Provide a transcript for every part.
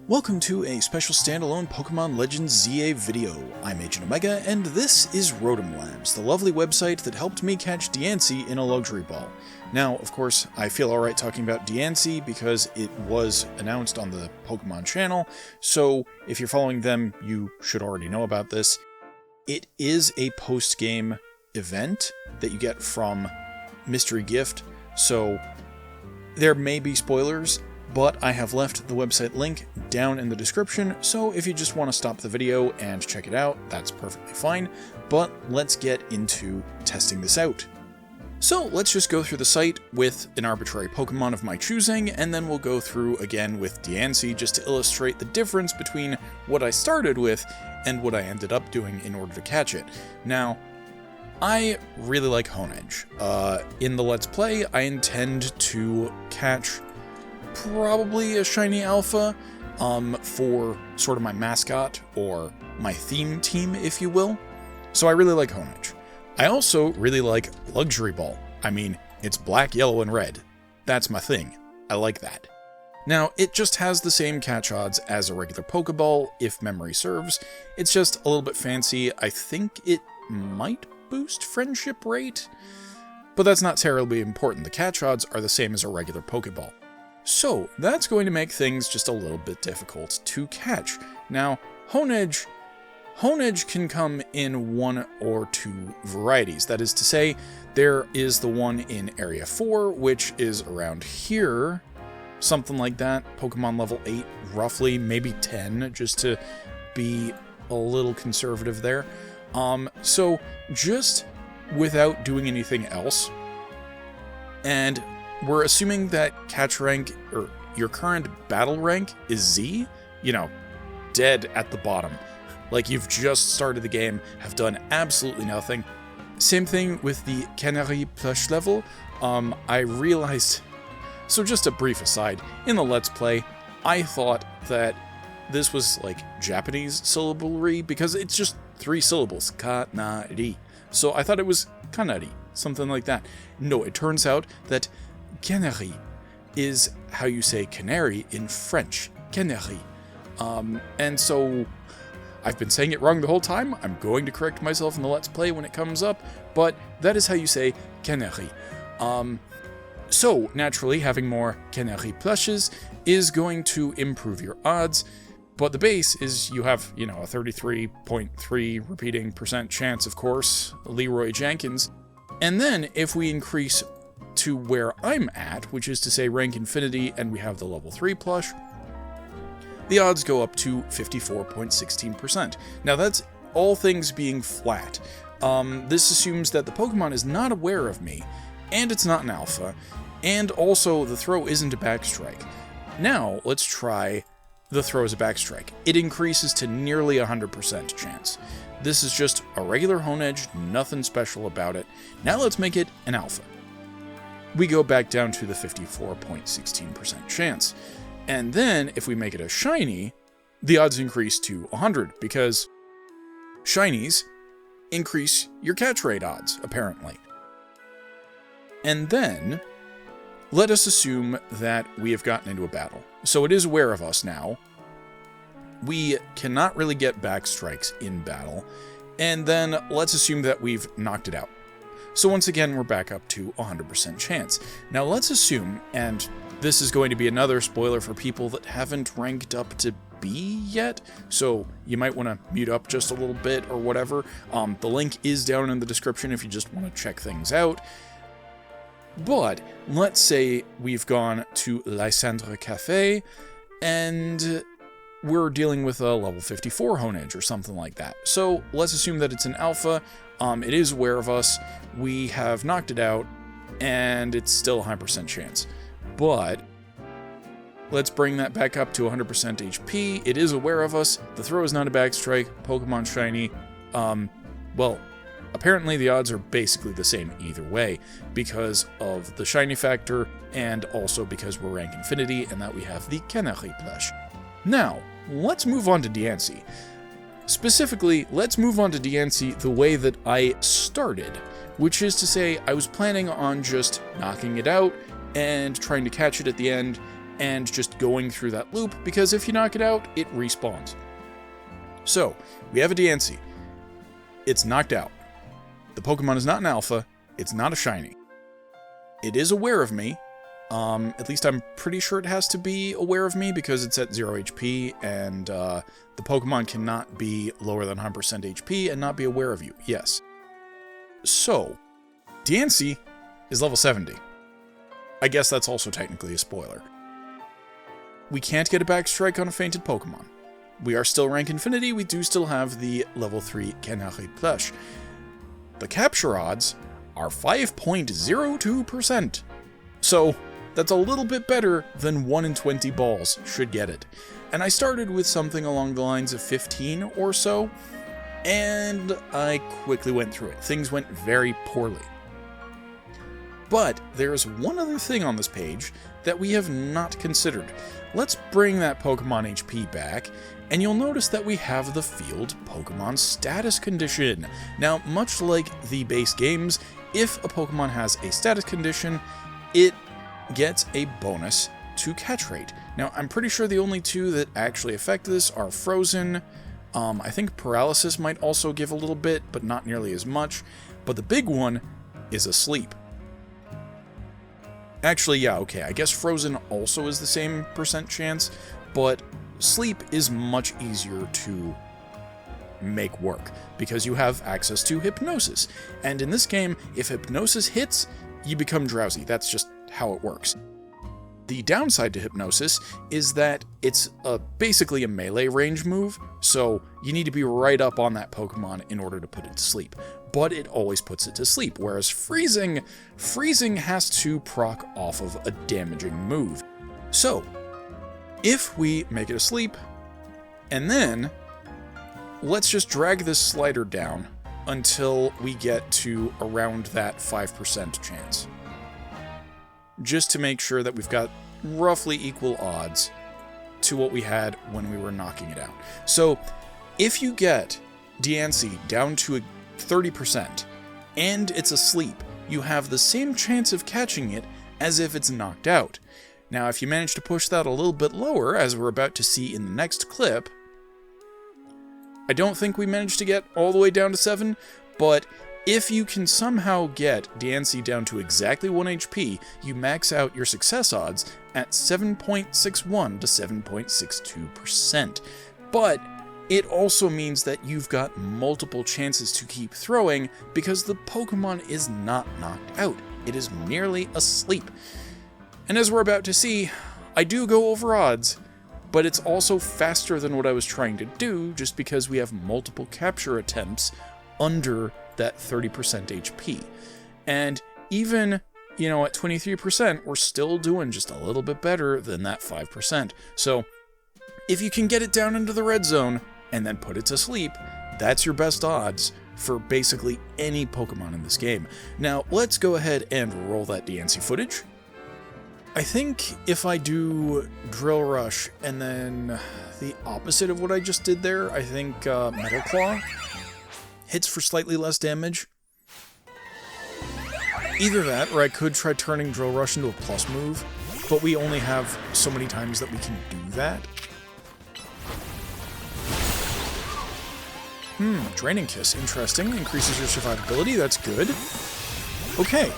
Welcome to a special standalone Pokemon Legends ZA video. I'm Agent Omega, and this is Rotom Labs, the lovely website that helped me catch Diancie in a luxury ball. Now, of course, I feel alright talking about Diancie because it was announced on the Pokemon channel, so if you're following them, you should already know about this. It is a post-game event that you get from Mystery Gift, so there may be spoilers, but I have left the website link down in the description, so if you just want to stop the video and check it out, that's perfectly fine, but let's get into testing this out. So let's just go through the site with an arbitrary Pokemon of my choosing, and then we'll go through again with Diancie just to illustrate the difference between what I started with and what I ended up doing in order to catch it. Now, I really like Honedge. In the Let's Play, I intend to catch probably a shiny alpha for sort of my mascot or my theme team, if you will. So I really like Honedge. I also really like Luxury Ball. I mean, it's black, yellow, and red. That's my thing. I like that. Now, it just has the same catch odds as a regular Pokeball, if memory serves. It's just a little bit fancy. I think it might boost friendship rate, but that's not terribly important. The catch odds are the same as a regular Pokeball. So, that's going to make things just a little bit difficult to catch. Now, Honedge can come in one or two varieties. That is to say, there is the one in Area 4, which is around here, something like that, Pokemon level 8, roughly, maybe 10, just to be a little conservative there. So, just without doing anything else, and we're assuming that catch rank, or your current battle rank, is Z. You know, dead at the bottom. Like you've just started the game, have done absolutely nothing. Same thing with the Canary plush level. I realized, so just a brief aside, in the Let's Play, I thought that this was like Japanese syllabary because it's just 3 syllables, Kanari. So I thought it was Kanari, something like that. No, it turns out that Canary is how you say canary in French. Canary. And so I've been saying it wrong the whole time. I'm going to correct myself in the Let's Play when it comes up, but that is how you say canary. So naturally, having more canary plushes is going to improve your odds, but the base is you have, a 33.3 repeating % chance, of course, Leroy Jenkins. And then if we increase to where I'm at, which is to say rank infinity, and we have the level 3 plush, the odds go up to 54.16%. Now that's all things being flat. This assumes that the Pokemon is not aware of me, and it's not an alpha, and also the throw isn't a backstrike. Now let's try the throw as a backstrike. It increases to nearly 100% chance. This is just a regular Honedge, nothing special about it. Now let's make it an alpha. We go back down to the 54.16% chance. And then, if we make it a shiny, the odds increase to 100, because shinies increase your catch rate odds, apparently. And then, let us assume that we have gotten into a battle. So it is aware of us now. We cannot really get back strikes in battle. And then, let's assume that we've knocked it out. So once again, we're back up to 100% chance. Now let's assume, and this is going to be another spoiler for people that haven't ranked up to B yet, so you might want to mute up just a little bit or whatever. The link is down in the description if you just want to check things out. But let's say we've gone to Lysandre Cafe, and we're dealing with a level 54 Honedge or something like that. So let's assume that it's an alpha. It is aware of us, we have knocked it out, and it's still a 100% chance. But let's bring that back up to 100% HP. It is aware of us, the throw is not a backstrike, Pokemon shiny. Well, apparently the odds are basically the same either way, because of the shiny factor, and also because we're rank infinity, and that we have the Canary plush. Now, let's move on to Diancie. Specifically, let's move on to Diancie the way that I started, which is to say I was planning on just knocking it out and trying to catch it at the end, and just going through that loop, because if you knock it out, it respawns. So, we have a Diancie. It's knocked out. The Pokemon is not an alpha, it's not a shiny. It is aware of me. At least I'm pretty sure it has to be aware of me because it's at 0 HP, and the Pokemon cannot be lower than 100% HP and not be aware of you. Yes. So, Diancie is level 70. I guess that's also technically a spoiler. We can't get a back strike on a fainted Pokemon. We are still rank Infinity, we do still have the level 3 Canary plush. The capture odds are 5.02%. So, that's a little bit better than 1 in 20 balls should get it. And I started with something along the lines of 15 or so, and I quickly went through it. Things went very poorly. But there's one other thing on this page that we have not considered. Let's bring that Pokemon HP back, and you'll notice that we have the field Pokemon status condition. Now, much like the base games, if a Pokemon has a status condition, it gets a bonus to catch rate. Now, I'm pretty sure the only two that actually affect this are Frozen. I think Paralysis might also give a little bit, but not nearly as much. But the big one is Asleep. Actually, yeah, okay, I guess Frozen also is the same percent chance, but Sleep is much easier to make work, because you have access to Hypnosis. And in this game, if Hypnosis hits, you become drowsy. That's just how it works. The downside to Hypnosis is that it's basically a melee range move, so you need to be right up on that Pokemon in order to put it to sleep. But it always puts it to sleep, whereas Freezing has to proc off of a damaging move. So, if we make it asleep, and then let's just drag this slider down until we get to around that 5% chance. Just to make sure that we've got roughly equal odds to what we had when we were knocking it out. So, if you get Diancie down to 30% and it's asleep, you have the same chance of catching it as if it's knocked out. Now, if you manage to push that a little bit lower, as we're about to see in the next clip, I don't think we managed to get all the way down to 7, but if you can somehow get Diancie down to exactly 1 HP, you max out your success odds at 7.61 to 7.62%. But it also means that you've got multiple chances to keep throwing because the Pokemon is not knocked out. It is merely asleep. And as we're about to see, I do go over odds, but it's also faster than what I was trying to do just because we have multiple capture attempts under that 30% HP. And even, at 23%, we're still doing just a little bit better than that 5%. So, if you can get it down into the red zone and then put it to sleep, that's your best odds for basically any Pokemon in this game. Now, let's go ahead and roll that Diancie footage. I think if I do Drill Rush and then the opposite of what I just did there, I think Metal Claw hits for slightly less damage. Either that, or I could try turning Drill Rush into a plus move, but we only have so many times that we can do that. Draining Kiss, interesting. Increases your survivability, that's good. Okay,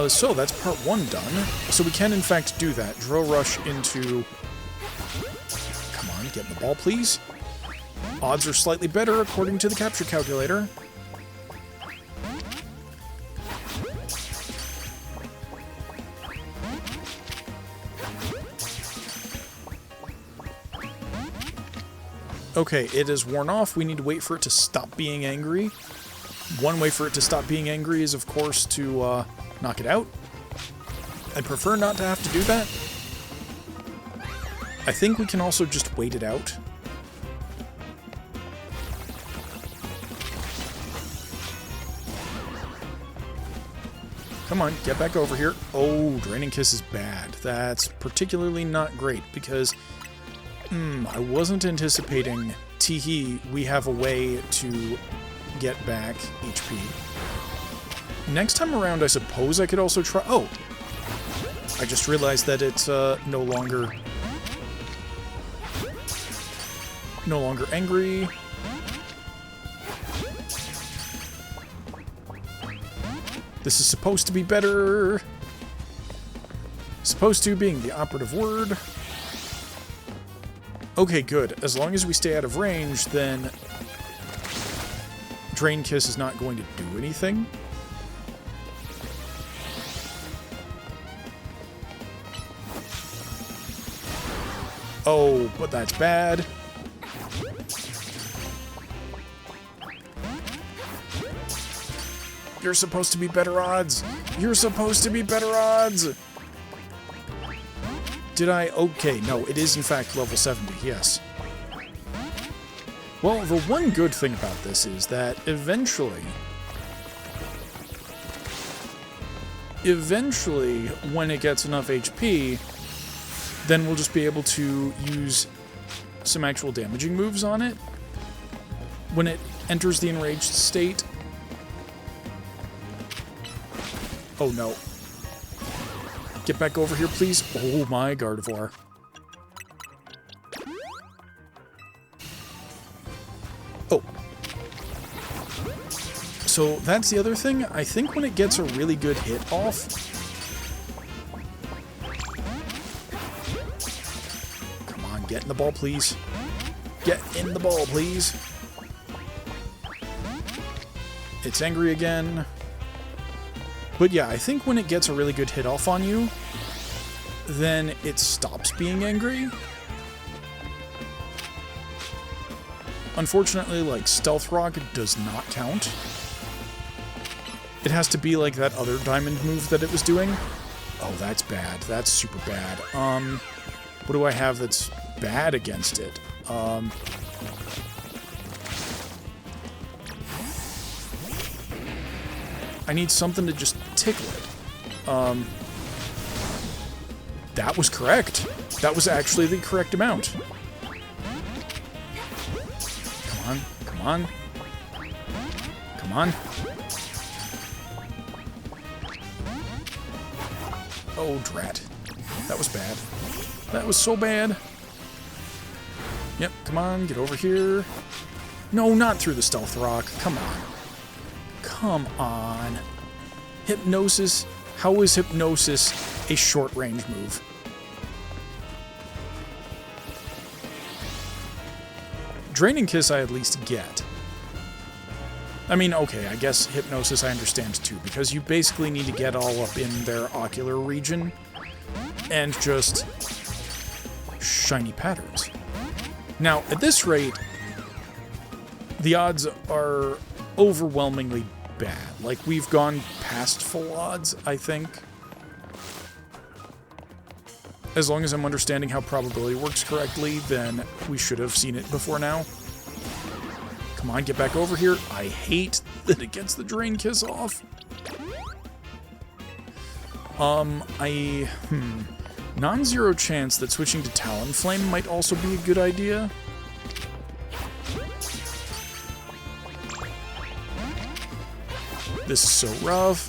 so that's part 1 done. So we can in fact do that. Drill Rush into... Come on, get in the ball, please. Odds are slightly better according to the capture calculator. Okay, it is worn off. We need to wait for it to stop being angry. One way for it to stop being angry is, of course, to knock it out. I'd prefer not to have to do that. I think we can also just wait it out. Come on, get back over here. Oh, Draining Kiss is bad. That's particularly not great because... I wasn't anticipating, teehee, we have a way to get back HP. Next time around, I suppose I could also try... Oh! I just realized that it's no longer angry. This is supposed to be better. Supposed to being the operative word. Okay, good. As long as we stay out of range, then Drain Kiss is not going to do anything. Oh, but that's bad. You're supposed to be better odds. You're supposed to be better odds. Did I? Okay, no, it is in fact level 70, yes. Well, the one good thing about this is that eventually, when it gets enough HP, then we'll just be able to use some actual damaging moves on it when it enters the enraged state. Oh no. Get back over here, please. Oh my Gardevoir. Oh. So that's the other thing. I think when it gets a really good hit off, come on, get in the ball, please. Get in the ball, please. It's angry again. But yeah, I think when it gets a really good hit off on you, then it stops being angry. Unfortunately, like, Stealth Rock does not count. It has to be like that other diamond move that it was doing. Oh, that's bad. That's super bad. What do I have that's bad against it? I need something to just tickle it. That was correct. That was actually the correct amount. Come on, come on. Come on. Oh, drat. That was bad. That was so bad. Yep, come on, get over here. No, not through the Stealth Rock. Come on. Come on. Hypnosis? How is Hypnosis a short-range move? Draining Kiss I at least get. I mean, okay, I guess Hypnosis I understand too, because you basically need to get all up in their ocular region and just shiny patterns. Now, at this rate, the odds are overwhelmingly bad. Like, we've gone past full odds, I think. As long as I'm understanding how probability works correctly, then we should have seen it before now. Come on, get back over here. I hate that it gets the Drain Kiss off. Non-zero chance that switching to Talonflame might also be a good idea. This is so rough.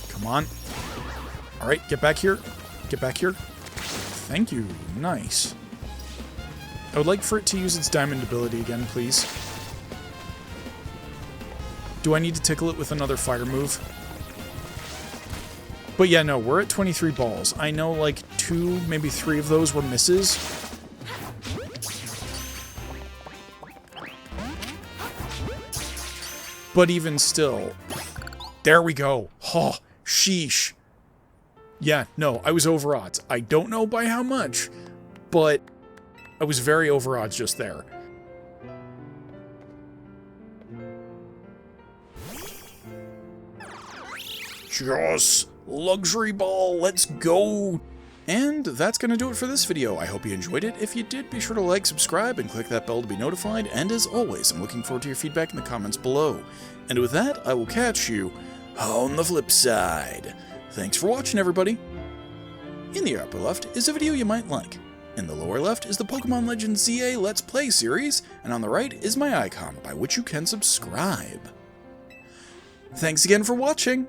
Come on. All right, get back here. Get back here. Thank you. Nice. I would like for it to use its diamond ability again, please. Do I need to tickle it with another fire move? But yeah, no, we're at 23 balls. I know like 2, maybe 3 of those were misses. But even still, there we go. Oh, sheesh. Yeah, no, I was over odds. I don't know by how much, but I was very over odds just there. Just luxury ball, let's go. And that's going to do it for this video. I hope you enjoyed it. If you did, be sure to like, subscribe, and click that bell to be notified. And as always, I'm looking forward to your feedback in the comments below. And with that, I will catch you on the flip side. Thanks for watching, everybody. In the upper left is a video you might like. In the lower left is the Pokemon Legends ZA Let's Play series, and on the right is my icon by which you can subscribe. Thanks again for watching!